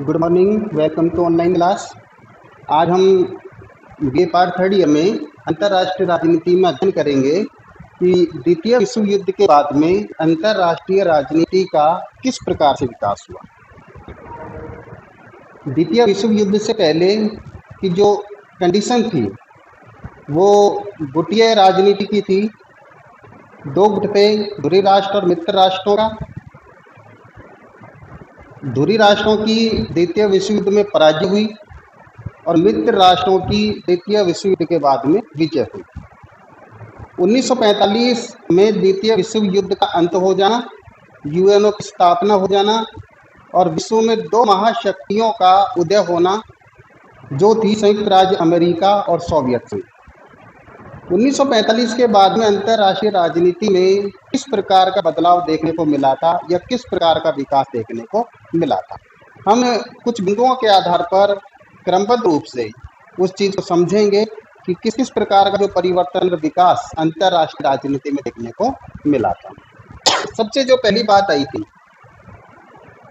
Good morning, welcome to online class. आज हम B part third year में अंतर्राष्ट्रीय राजनीति में अध्ययन करेंगे कि द्वितीय विश्व युद्ध के बाद में अंतर्राष्ट्रीय राजनीति का किस प्रकार से विकास हुआ। द्वितीय विश्व युद्ध से पहले की जो कंडीशन थी वो गुटीय राजनीति की थी। दो गुट थे, धुरी राष्ट्र और मित्र राष्ट्रों का। धुरी राष्ट्रों की द्वितीय विश्व युद्ध में पराजय हुई और मित्र राष्ट्रों की द्वितीय विश्व युद्ध के बाद में विजय हुई। 1945 में द्वितीय विश्व युद्ध का अंत हो जाना, यूएनओ की स्थापना हो जाना और विश्व में दो महाशक्तियों का उदय होना जो थी संयुक्त राज्य अमेरिका और सोवियत संघ। 1945 के बाद में अंतर्राष्ट्रीय राजनीति में किस प्रकार का बदलाव देखने को मिला था या किस प्रकार का विकास देखने को मिला था, हम कुछ बिंदुओं के आधार पर क्रमबद्ध रूप से उस चीज को समझेंगे कि किस किस प्रकार का जो परिवर्तन और विकास अंतर्राष्ट्रीय राजनीति में देखने को मिला था। सबसे जो पहली बात आई थी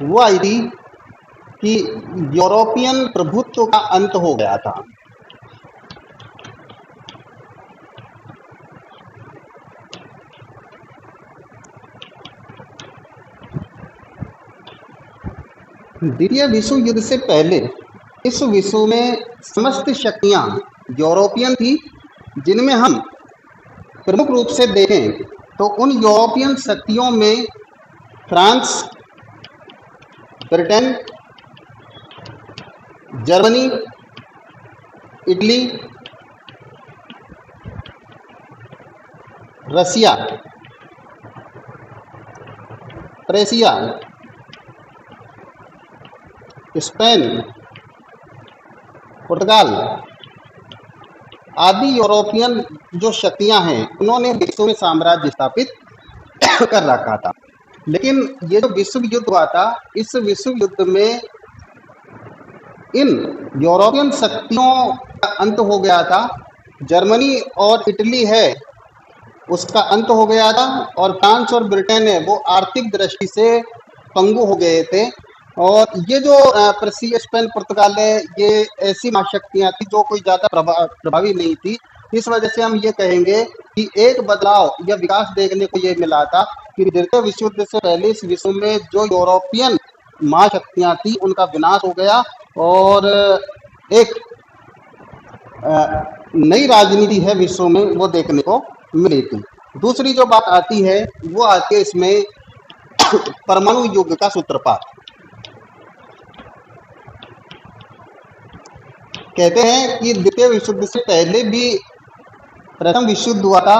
वो आई थी कि यूरोपियन प्रभुत्व का अंत हो गया था। द्वितीय विश्व युद्ध से पहले इस विश्व में समस्त शक्तियां यूरोपियन थी, जिनमें हम प्रमुख रूप से देखें तो उन यूरोपियन शक्तियों में फ्रांस, ब्रिटेन, जर्मनी, इटली, रसिया, प्रेसिया, स्पेन, पुर्तगाल आदि यूरोपियन जो शक्तियां हैं उन्होंने विश्व में साम्राज्य स्थापित कर रखा था। लेकिन ये जो विश्व युद्ध हुआ था, इस विश्व युद्ध में इन यूरोपियन शक्तियों का अंत हो गया था। जर्मनी और इटली है उसका अंत हो गया था और फ्रांस और ब्रिटेन है वो आर्थिक दृष्टि से पंगु हो गए थे। और ये जो प्रसिया, स्पेन, पुर्तगाल है, ये ऐसी महाशक्तियां थी जो कोई ज़्यादा प्रभावी नहीं थी। इस वजह से हम ये कहेंगे कि एक बदलाव या विकास देखने को ये मिला था कि द्वितीय विश्व युद्ध से पहले इस विश्व में जो यूरोपियन महाशक्तियां थी उनका विनाश हो गया और एक नई राजनीति है विश्व में वो देखने को मिली थी। दूसरी जो बात आती है वो आती है इसमें परमाणु युग का सूत्रपात। कहते हैं कि द्वितीय विश्व युद्ध से पहले भी प्रथम विश्व युद्ध हुआ था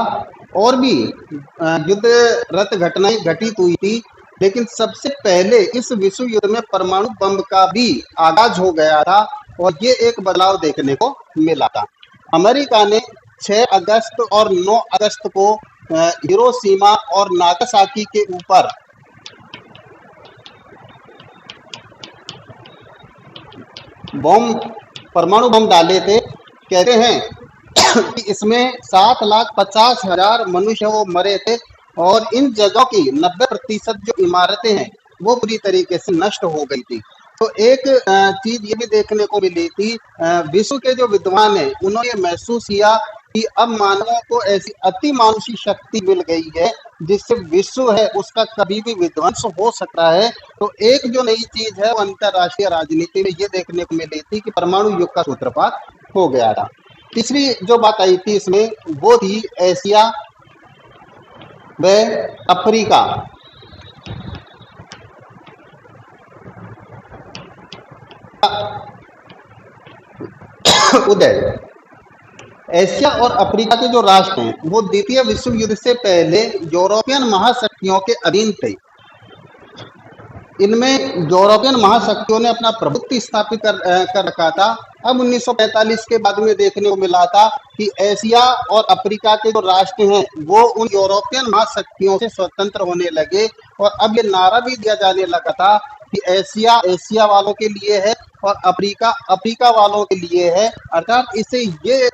और भी युद्धरत घटनाएं घटित हुई थी, लेकिन सबसे पहले इस विश्व युद्ध में परमाणु बम का भी आगाज हो गया था और ये एक बदलाव देखने को मिला था। अमेरिका ने 6 अगस्त और 9 अगस्त को हिरोशिमा और नागासाकी के ऊपर परमाणु बम डाले थे। कहते हैं कि इसमें 7,50,000 मनुष्य वो मरे थे और इन जगहों की 90% जो इमारतें हैं वो पूरी तरीके से नष्ट हो गई थी। तो एक चीज ये भी देखने को मिली थी, विश्व के जो विद्वान हैं उन्होंने महसूस किया कि अब मानवों को ऐसी अति मानुषी शक्ति मिल गई है जिससे विश्व है उसका कभी भी विध्वंस हो सकता है। तो एक जो नई चीज है वो अंतर्राष्ट्रीय राजनीति में ये देखने को मिली थी कि परमाणु युग का सूत्रपात हो गया था। तीसरी जो बात आई थी इसमें वो थी एशिया व अफ्रीका। उदय एशिया और अफ्रीका के जो राष्ट्र हैं वो द्वितीय विश्व युद्ध से पहले यूरोपियन महाशक्तियों के अधीन थे। इनमें यूरोपियन महाशक्तियों ने अपना प्रभुत्व स्थापित कर रखा था। अब 1945 के बाद में देखने को मिला था कि एशिया और अफ्रीका के जो राष्ट्र हैं वो उन यूरोपियन महाशक्तियों से स्वतंत्र होने लगे और अब ये नारा भी दिया जाने लगा था कि एशिया एशिया वालों के लिए है और अफ्रीका अफ्रीका वालों के लिए है। अर्थात इससे ये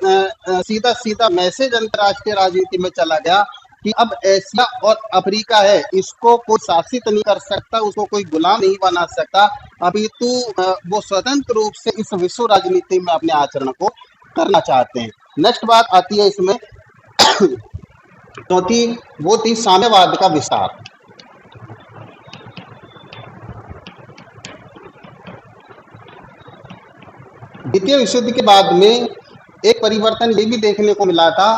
सीधा सीधा मैसेज अंतर्राष्ट्रीय राजनीति में चला गया कि अब एशिया और अफ्रीका है, इसको कोई शासित नहीं कर सकता, उसको कोई गुलाम नहीं बना सकता, अपितु वो स्वतंत्र रूप से इस विश्व राजनीति में अपने आचरण को करना चाहते हैं। नेक्स्ट बात आती है इसमें चौथी, वो थी साम्यवाद का विस्तार। द्वितीय विश्व युद्ध के बाद में एक परिवर्तन ये भी देखने को मिला था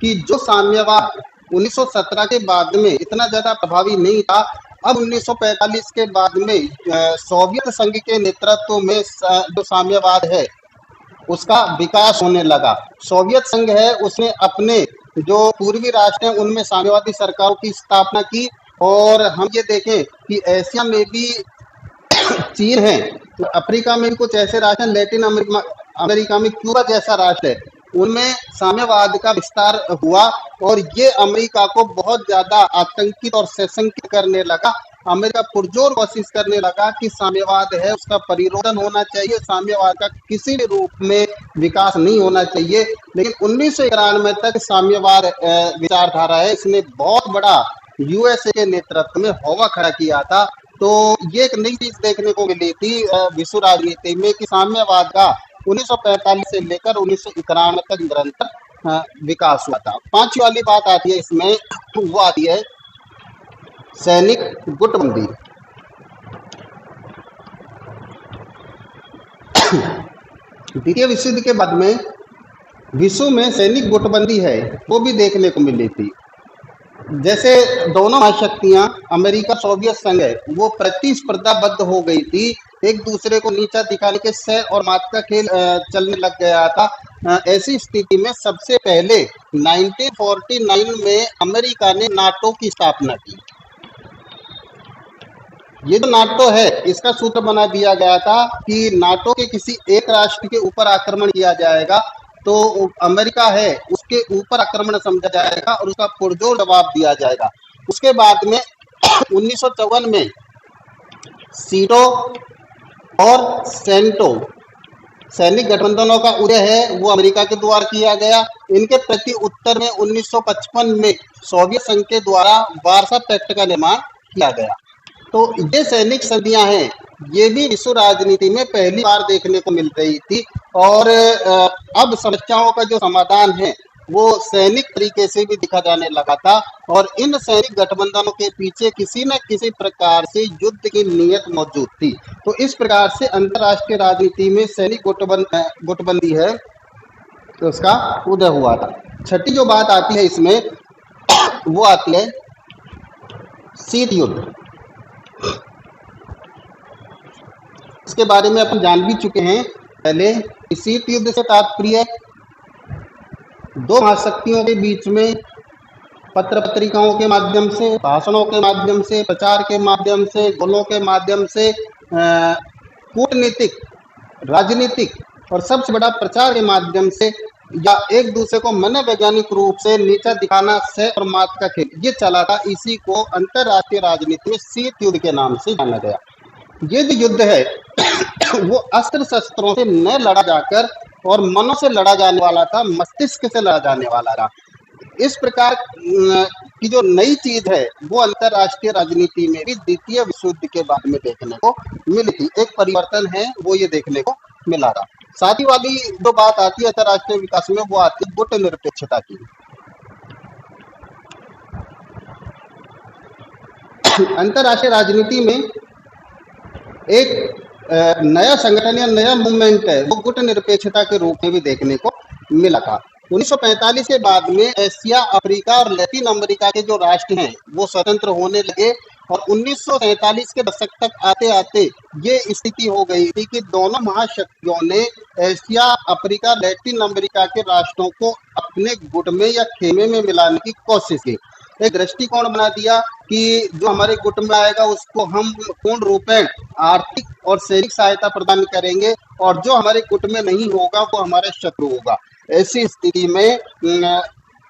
कि जो साम्यवाद 1917 के बाद में इतना ज्यादा प्रभावी नहीं था, अब 1945 के बाद में सोवियत संघ के नेतृत्व में जो साम्यवाद है उसका विकास होने लगा। सोवियत संघ है उसने अपने जो पूर्वी राष्ट्र हैं उनमें साम्यवादी सरकारों की स्थापना की, और हम ये देखें कि एशिया में भी चीन है, तो अफ्रीका में भी कुछ ऐसे राष्ट्र हैं, लैटिन अमेरिका में क्यूबा जैसा राष्ट्र है, उनमें साम्यवाद का विस्तार हुआ और ये अमेरिका को बहुत ज्यादा आतंकित और सशंकित करने लगा। अमेरिका पुरजोर कोशिश करने लगा कि साम्यवाद है उसका परिरोधन होना चाहिए, साम्यवाद का किसी भी रूप में विकास नहीं होना चाहिए। लेकिन 1991 तक साम्यवाद विचारधारा है, इसने बहुत बड़ा यूएसए के नेतृत्व में हवा खड़ा किया था। तो ये एक नई चीज देखने को मिली थी विश्व राजनीति में कि साम्यवाद का 1945 से लेकर 1991 तक निरंतर विकास हुआ था। पांचवी वाली बात आती है इसमें, वो आती है सैनिक गुटबंदी। द्वितीय विश्व युद्ध के बाद में विश्व में सैनिक गुटबंदी है वो भी देखने को मिली थी। जैसे दोनों महाशक्तियां अमेरिका सोवियत संघ है वो प्रतिस्पर्धाबद्ध हो गई थी, एक दूसरे को नीचा दिखाने के सह और मात का खेल चलने लग गया था। ऐसी स्थिति में सबसे पहले 1949 में अमेरिका ने नाटो की स्थापना की। ये जो नाटो है इसका सूत्र बना दिया गया था कि नाटो के किसी एक राष्ट्र के ऊपर आक्रमण किया जाएगा तो अमेरिका है उसके ऊपर आक्रमण समझा जाएगा और उसका पुरजोर जवाब दिया जाएगा। उसके बाद में 1954 में सीटो और सेंटो सैनिक गठबंधनों का उदय है वो अमेरिका के द्वारा किया गया। इनके प्रति उत्तर में 1955 में सोवियत संघ के द्वारा वार्सा पैक्ट का निर्माण किया गया। तो ये सैनिक संधियां हैं, ये भी विश्व राजनीति में पहली बार देखने को मिल रही थी और अब समस्याओं का जो समाधान है वो सैनिक तरीके से भी दिखा जाने लगा था और इन सैनिक गठबंधनों के पीछे किसी न किसी प्रकार से युद्ध की नीयत मौजूद थी। तो इस प्रकार से अंतर्राष्ट्रीय राजनीति में सैनिक गुटबंदी है तो उसका उदय हुआ था। छठी जो बात आती है इसमें वो आती है शीत युद्ध। इसके बारे में अपन जान भी चुके हैं पहले। शीत युद्ध से तात्पर्य दो महाशक्तियों के बीच में पत्र पत्रिकाओं के माध्यम से, भाषणों के माध्यम से, प्रचार के माध्यम से, गोलों के माध्यम से, कूटनीतिक, राजनीतिक और सबसे बड़ा प्रचार के माध्यम से या एक दूसरे को मनोवैज्ञानिक रूप से नीचा दिखाना, सह और मात का खेल, ये चला था। इसी को अंतरराष्ट्रीय राजनीति में शीत युद्ध के नाम से जाना गया। ये जो युद्ध है वो अस्त्र शस्त्रों से न लड़ा जाकर और मनों से लड़ा जाने वाला था, मस्तिष्क से लड़ा जाने वाला था। इस प्रकार की जो नई चीज है वो अंतरराष्ट्रीय राजनीति में भी द्वितीय विश्व युद्ध के बाद में देखने को मिली थी। एक परिवर्तन है वो ये देखने को मिला था। साथ ही वाली जो बात आती है अंतरराष्ट्रीय विकास में वो आती है गुट निरपेक्षता की। अंतरराष्ट्रीय राजनीति में एक नया संगठन या नया मूवमेंट है वो गुट निरपेक्षता के रूप में भी देखने को मिला था। 1945 के बाद में एशिया, अफ्रीका और लैटिन अमेरिका के जो राष्ट्र हैं वो स्वतंत्र होने लगे और 1947 के दशक तक आते आते ये स्थिति हो गई थी कि दोनों महाशक्तियों ने एशिया, अफ्रीका, लैटिन अमेरिका के राष्ट्रों को अपने गुट में या खेमे में मिलाने की कोशिश की। एक दृष्टिकोण बना दिया कि जो हमारे गुट में आएगा उसको हम पूर्ण रूपेण आर्थिक और सैनिक सहायता प्रदान करेंगे और जो हमारे गुट में नहीं होगा वो हमारा शत्रु होगा। ऐसी स्थिति में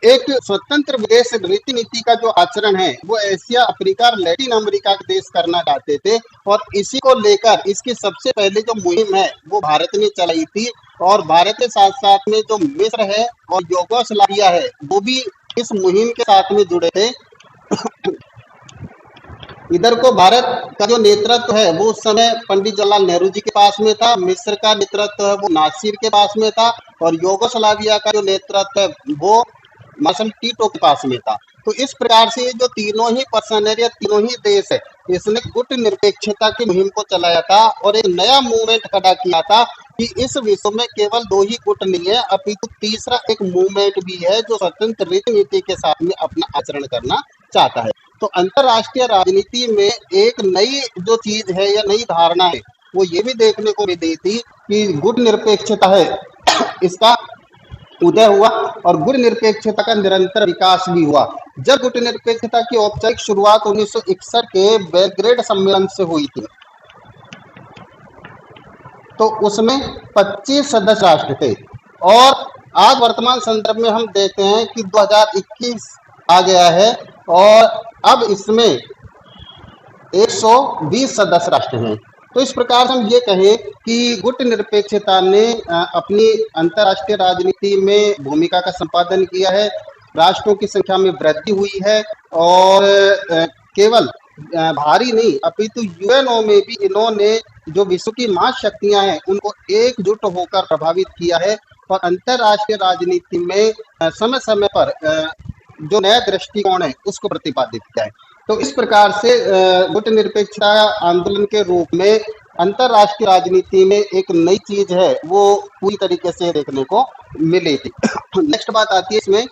एक स्वतंत्र विदेश नीति का जो आचरण है वो एशिया, अफ्रीका और लैटिन अमेरिका के देश करना चाहते थे और इसी को लेकर इसकी सबसे पहले जो मुहिम है वो भारत ने चलाई थी और भारत के साथ साथ में जो मिस्र है और यूगोस्लाविया है वो भी इस मुहिम के साथ में जुड़े थे। इधर को भारत का जो नेतृत्व है वो उस समय पंडित जवाहरलाल नेहरू जी के पास में था, मिस्र का नेतृत्व है वो नासिर के पास में था, और यूगोस्लाविया का जो नेतृत्व है वो मार्शल टीटो के पास में था। तो इस प्रकार से जो तीनों ही पर्सन है या तीनों ही देश है, इसने गुट निरपेक्षता की मुहिम को चलाया था और एक नया मूवमेंट खड़ा किया था कि इस विश्व में केवल दो ही गुट नहीं है, अपितु तीसरा एक मूवमेंट भी है जो स्वतंत्र रीति नीति के साथ में अपना आचरण करना चाहता है। तो अंतरराष्ट्रीय राजनीति में एक नई जो चीज है या नई धारणा है वो ये भी देखने को मिली थी कि गुट निरपेक्षता है इसका उदय हुआ और गुट निरपेक्षता का निरंतर विकास भी हुआ। जब गुट निरपेक्षता की औपचारिक शुरुआत 1961 के बेलग्रेड सम्मेलन से हुई थी, तो उसमें 25 सदस्य राष्ट्र थे, और आज वर्तमान संदर्भ में हम देखते हैं कि 2021 आ गया है और अब इसमें 120 सदस्य राष्ट्र हैं। तो इस प्रकार से हम ये कहें कि गुट निरपेक्षता ने अपनी अंतर्राष्ट्रीय राजनीति में भूमिका का संपादन किया है, राष्ट्रों की संख्या में वृद्धि हुई है, और केवल भारी नहीं अपितु यूएनओ में भी इन्होंने जो विश्व की महाशक्तियां हैं उनको एकजुट होकर प्रभावित किया है, और अंतर्राष्ट्रीय राजनीति में समय समय पर जो नया दृष्टिकोण है उसको प्रतिपादित किया है। तो इस प्रकार से गुट निरपेक्षता आंदोलन के रूप में अंतर्राष्ट्रीय राजनीति में एक नई चीज है वो पूरी तरीके से देखने को मिली थी। नेक्स्ट बात आती है इसमें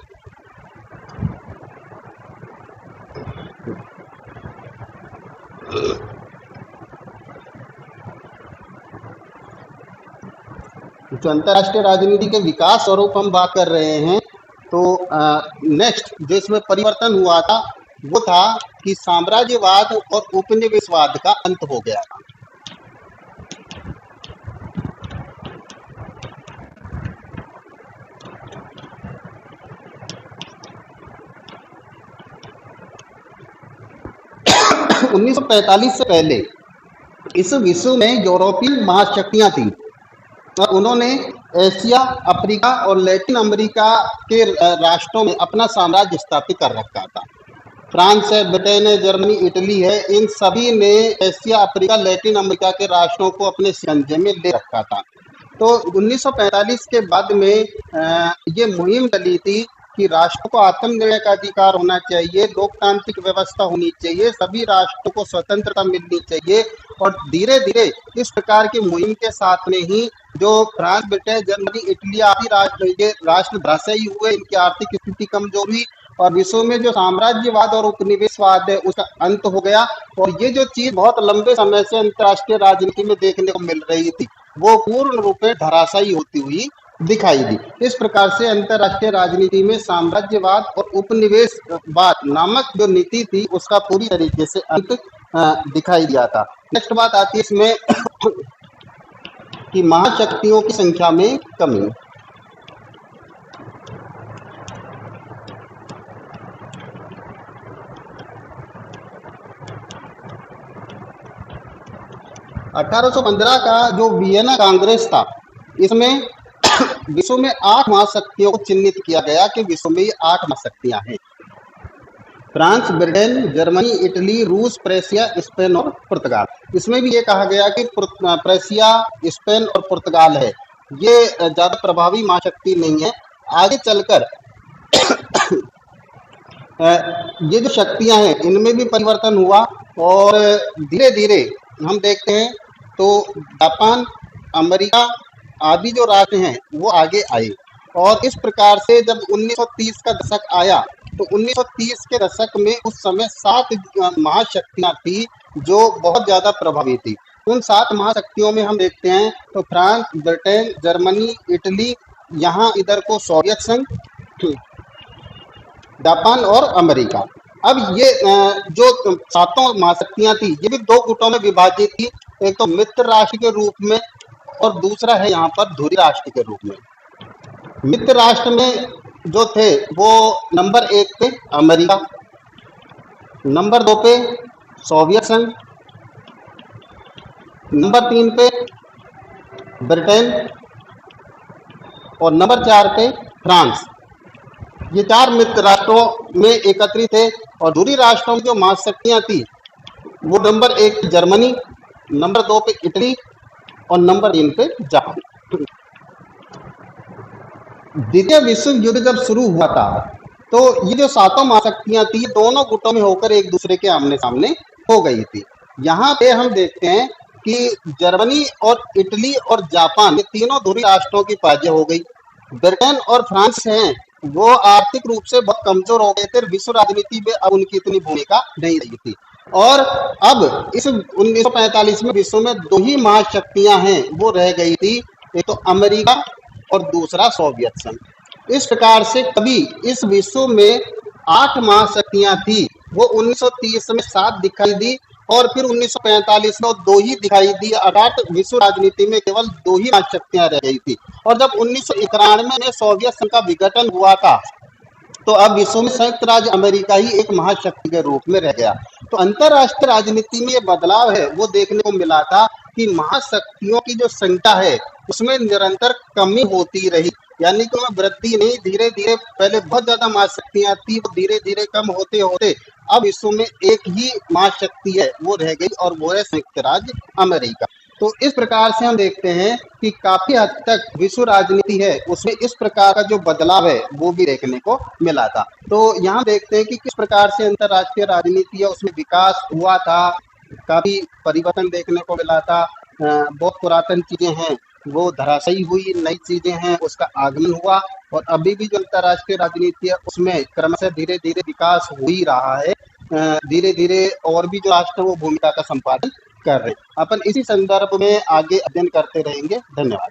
जो अंतर्राष्ट्रीय राजनीति के विकास स्वरूप हम बात कर रहे हैं, तो नेक्स्ट जो इसमें परिवर्तन हुआ था वो था कि साम्राज्यवाद और उपनिवेशवाद का अंत हो गया था। तो 1945 से पहले इस विश्व में यूरोपीय महाशक्तियां थी और उन्होंने एशिया, अफ्रीका और लैटिन अमेरिका के राष्ट्रों में अपना साम्राज्य स्थापित कर रखा था। फ्रांस है, ब्रिटेन है, जर्मनी, इटली है, इन सभी ने एशिया, अफ्रीका, लैटिन अमेरिका के राष्ट्रों को अपने शिकंजे में ले रखा था। तो 1945 के बाद में ये मुहिम चली थी कि राष्ट्र को आत्मनिर्णय का अधिकार होना चाहिए, लोकतांत्रिक व्यवस्था होनी चाहिए, सभी राष्ट्रों को स्वतंत्रता मिलनी चाहिए। और धीरे धीरे इस प्रकार की मुहिम के साथ में ही जो फ्रांस, ब्रिटेन, जर्मनी, इटली आदि राष्ट्र धराशायी हुए, इनकी आर्थिक स्थिति कमजोर हुई और विश्व में जो साम्राज्यवाद और उपनिवेशवाद है उसका अंत हो गया। और ये जो चीज बहुत लंबे समय से अंतर्राष्ट्रीय राजनीति में देखने को मिल रही थी वो पूर्ण रूप में धराशायी होती हुई दिखाई दी। इस प्रकार से अंतर्राष्ट्रीय राजनीति में साम्राज्यवाद और उपनिवेशवाद नामक जो नीति थी उसका पूरी तरीके से अंत दिखाई दिया था। नेक्स्ट बात आती है इसमें कि महाशक्तियों की संख्या में कमी। (1815) का जो वियना कांग्रेस था इसमें विश्व में 8 महाशक्तियों को चिन्हित किया गया कि विश्व में ये 8 महाशक्तियां हैं: फ्रांस, ब्रिटेन, जर्मनी, इटली, रूस, प्रेसिया, स्पेन और पुर्तगाल। इसमें भी ये कहा गया कि प्रेसिया, स्पेन और पुर्तगाल है ये ज्यादा प्रभावी महाशक्ति नहीं है। आगे चलकर ये जो शक्तियां हैं इनमें भी परिवर्तन हुआ और धीरे धीरे हम देखते हैं तो जापान, अमेरिका आदि जो राष्ट्र हैं वो आगे आए। और इस प्रकार से जब 1930 का दशक आया तो 1930 के दशक में उस समय 7 महाशक्तियां थी जो बहुत ज्यादा प्रभावी थी। उन 7 महाशक्तियों में हम देखते हैं तो फ्रांस, ब्रिटेन, जर्मनी, इटली, यहाँ इधर को सोवियत संघ, जापान और अमेरिका। अब ये जो 7 महाशक्तियां थी ये भी 2 गुटों में विभाजित थी, एक तो मित्र राष्ट्र के रूप में और दूसरा है यहाँ पर धुरी राष्ट्र के रूप में। मित्र राष्ट्र में जो थे वो नंबर 1 पे अमेरिका, नंबर 2 पे सोवियत संघ, नंबर 3 पे ब्रिटेन और नंबर 4 पे फ्रांस। ये 4 मित्र राष्ट्रों में एकत्रित थे और दूरी राष्ट्रों की जो महाशक्तियां थी वो नंबर 1 जर्मनी, नंबर 2 पे इटली और नंबर 3 पे जापान। द्वितीय विश्व युद्ध जब शुरू हुआ था तो ये जो सातों महाशक्तियां थी दोनों गुटों में होकर एक दूसरे के आमने सामने हो गई थी। यहाँ पे हम देखते हैं कि जर्मनी और इटली और जापान ये तीनों ध्रुवीय राष्ट्रों की पराजय हो गई। ब्रिटेन और फ्रांस हैं वो आर्थिक रूप से बहुत कमजोर हो गए थे, विश्व राजनीति में अब उनकी इतनी भूमिका नहीं रही थी। और अब इस 1945 में विश्व में 2 ही महाशक्तियां हैं वो रह गई थी, एक तो अमेरिका और दूसरा सोवियत संघ। इस प्रकार से कभी इस विश्व में 8 महाशक्तियां थी वो 1930 में 7 दिखाई दी और फिर 1945 में 2 ही दिखाई दी, अर्थात विश्व राजनीति में केवल 2 ही महाशक्तियां रह गई थी। और जब 1991 में सोवियत संघ का विघटन हुआ था तो अब विश्व में संयुक्त राज्य अमेरिका ही एक महाशक्ति के रूप में रह गया। तो अंतरराष्ट्रीय राजनीति में ये बदलाव है वो देखने को मिला था कि महाशक्तियों की जो संख्या है उसमें निरंतर कमी होती रही, यानी कि वह वृद्धि नहीं, धीरे धीरे पहले बहुत ज्यादा महाशक्तियां थी वो धीरे धीरे कम होते होते अब विश्व में एक ही महाशक्ति है वो रह गई और वो है संयुक्त राज्य अमेरिका। तो इस प्रकार से हम देखते हैं कि काफी हद तक विश्व राजनीति है उसमें इस प्रकार का जो बदलाव है वो भी देखने को मिला था। तो यहाँ देखते हैं कि किस प्रकार से अंतरराष्ट्रीय राजनीति है उसमें विकास हुआ था, काफी परिवर्तन देखने को मिला था। बहुत पुरातन चीजें हैं वो धराशायी हुई, नई चीजें हैं उसका आगमन हुआ और अभी भी जो अंतरराष्ट्रीय राजनीति है उसमें क्रमशः धीरे धीरे विकास हो ही रहा है। धीरे धीरे और भी जो राष्ट्र वो भूमिका का संपादन कर रहे हैं। अपन इसी संदर्भ में आगे अध्ययन करते रहेंगे। धन्यवाद।